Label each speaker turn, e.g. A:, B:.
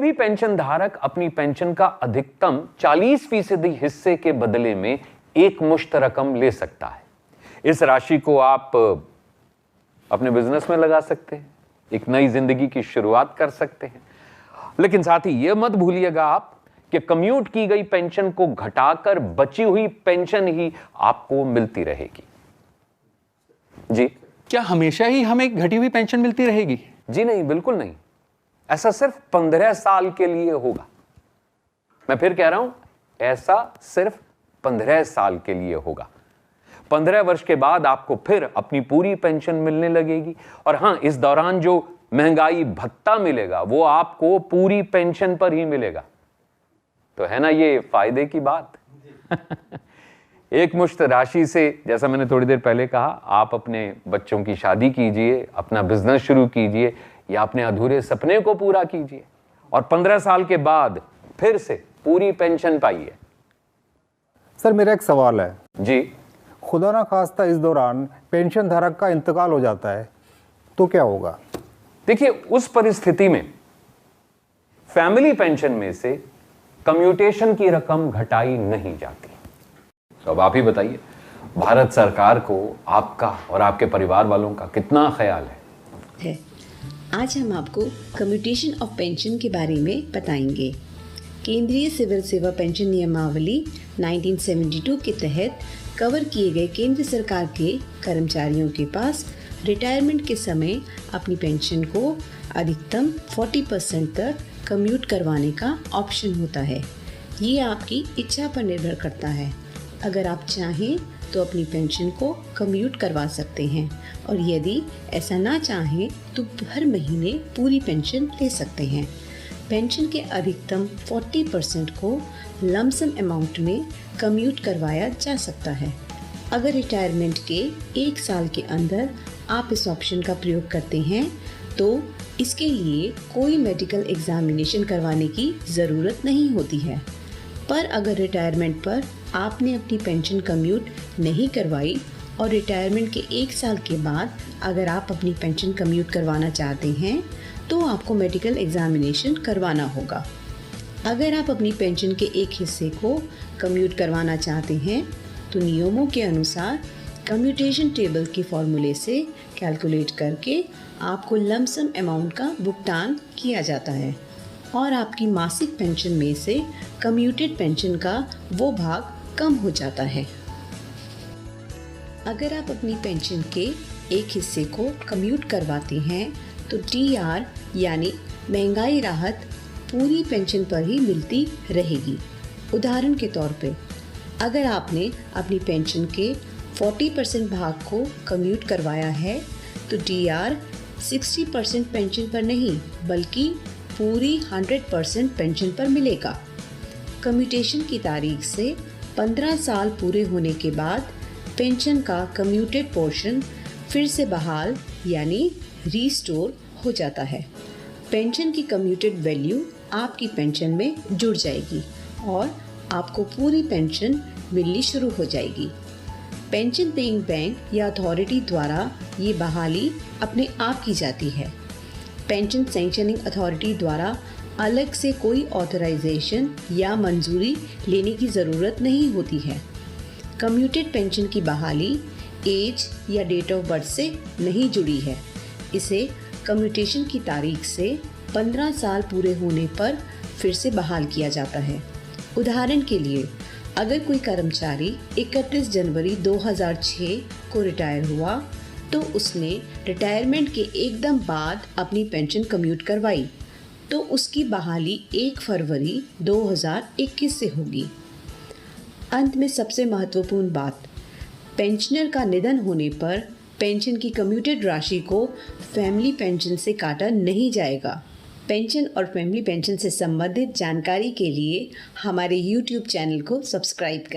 A: भी पेंशन धारक अपनी पेंशन का अधिकतम 40% हिस्से के बदले में एक मुश्त रकम ले सकता है। इस राशि को आप अपने बिजनेस में लगा सकते हैं, एक नई जिंदगी की शुरुआत कर सकते हैं। लेकिन साथ ही यह मत भूलिएगा आप कि कम्यूट की गई पेंशन को घटाकर बची हुई पेंशन ही आपको मिलती रहेगी। जी,
B: क्या हमेशा ही हमें घटी हुई पेंशन मिलती रहेगी?
A: जी नहीं, बिल्कुल नहीं। ऐसा सिर्फ 15 साल के लिए होगा। मैं फिर कह रहा हूं, ऐसा सिर्फ 15 साल के लिए होगा। 15 वर्ष के बाद आपको फिर अपनी पूरी पेंशन मिलने लगेगी। और हां, इस दौरान जो महंगाई भत्ता मिलेगा वो आपको पूरी पेंशन पर ही मिलेगा। तो है ना ये फायदे की बात। एक मुश्त राशि से, जैसा मैंने थोड़ी देर पहले कहा, आप अपने बच्चों की शादी कीजिए, अपना बिजनेस शुरू कीजिए या अपने अधूरे सपने को पूरा कीजिए और 15 साल के बाद फिर से पूरी पेंशन पाइए।
C: सर, मेरा एक सवाल है।
A: जी,
C: खुदा ना खास्ता इस दौरान पेंशन धारक का इंतकाल हो जाता है तो क्या होगा?
A: देखिए, उस परिस्थिति में फैमिली पेंशन में से कम्यूटेशन की रकम घटाई नहीं जाती। तो अब आप ही बताइए, भारत सरकार को आपका और आपके परिवार वालों का कितना ख्याल है?
D: आज हम आपको कम्यूटेशन ऑफ पेंशन के बारे में बताएंगे। केंद्रीय सिविल सेवा पेंशन नियमावली 1972 के तहत कवर किए गए केंद्र सरकार के कर्मचारियों के पास रिटायरमेंट के समय अपनी पेंशन को अधिकतम 40% तक कम्यूट करवाने का ऑप्शन होता है। ये आपकी इच्छा पर निर्भर करता है। अगर आप चाहें तो अपनी पेंशन को कम्यूट करवा सकते हैं और यदि ऐसा ना चाहें तो हर महीने पूरी पेंशन ले सकते हैं। पेंशन के अधिकतम 40% को लमसम अमाउंट में कम्यूट करवाया जा सकता है। अगर रिटायरमेंट के 1 साल के अंदर आप इस ऑप्शन का प्रयोग करते हैं तो इसके लिए कोई मेडिकल एग्जामिनेशन करवाने की ज़रूरत नहीं होती है। पर अगर रिटायरमेंट पर आपने अपनी पेंशन कम्यूट नहीं करवाई और रिटायरमेंट के 1 साल के बाद अगर आप अपनी पेंशन कम्यूट करवाना चाहते हैं तो आपको मेडिकल एग्जामिनेशन करवाना होगा। अगर आप अपनी पेंशन के एक हिस्से को कम्यूट करवाना चाहते हैं तो नियमों के अनुसार कम्यूटेशन टेबल के फॉर्मूले से कैलकुलेट करके आपको लमसम अमाउंट का भुगतान किया जाता है और आपकी मासिक पेंशन में से कम्यूटेड पेंशन का वो भाग कम हो जाता है। अगर आप अपनी पेंशन के एक हिस्से को कम्यूट करवाते हैं तो TR यानी महंगाई राहत पूरी पेंशन पर ही मिलती रहेगी। उदाहरण के तौर पे, अगर आपने अपनी पेंशन के 40% भाग को कम्यूट करवाया है तो TR 60% पेंशन पर नहीं बल्कि पूरी 100% पेंशन पर मिलेगा। कम्यूटेशन की तारीख से 15 साल पूरे होने के बाद पेंशन का कम्यूटेड पोर्शन फिर से बहाल यानी रीस्टोर हो जाता है। पेंशन की कम्यूटेड वैल्यू आपकी पेंशन में जुड़ जाएगी और आपको पूरी पेंशन मिलनी शुरू हो जाएगी। पेंशन पेइंग बैंक या अथॉरिटी द्वारा ये बहाली अपने आप की जाती है। पेंशन सैंक्शनिंग अथॉरिटी द्वारा अलग से कोई ऑथराइजेशन या मंजूरी लेने की ज़रूरत नहीं होती है। कम्यूटेड पेंशन की बहाली एज या डेट ऑफ बर्थ से नहीं जुड़ी है। इसे कम्यूटेशन की तारीख से 15 साल पूरे होने पर फिर से बहाल किया जाता है। उदाहरण के लिए, अगर कोई कर्मचारी 31 जनवरी 2006 को रिटायर हुआ तो उसने रिटायरमेंट के एकदम बाद अपनी पेंशन कम्यूट करवाई तो उसकी बहाली 1 फरवरी 2021 से होगी। अंत में सबसे महत्वपूर्ण बात, पेंशनर का निधन होने पर पेंशन की कम्यूटेड राशि को फैमिली पेंशन से काटा नहीं जाएगा। पेंशन और फैमिली पेंशन से संबंधित जानकारी के लिए हमारे YouTube चैनल को सब्सक्राइब करें।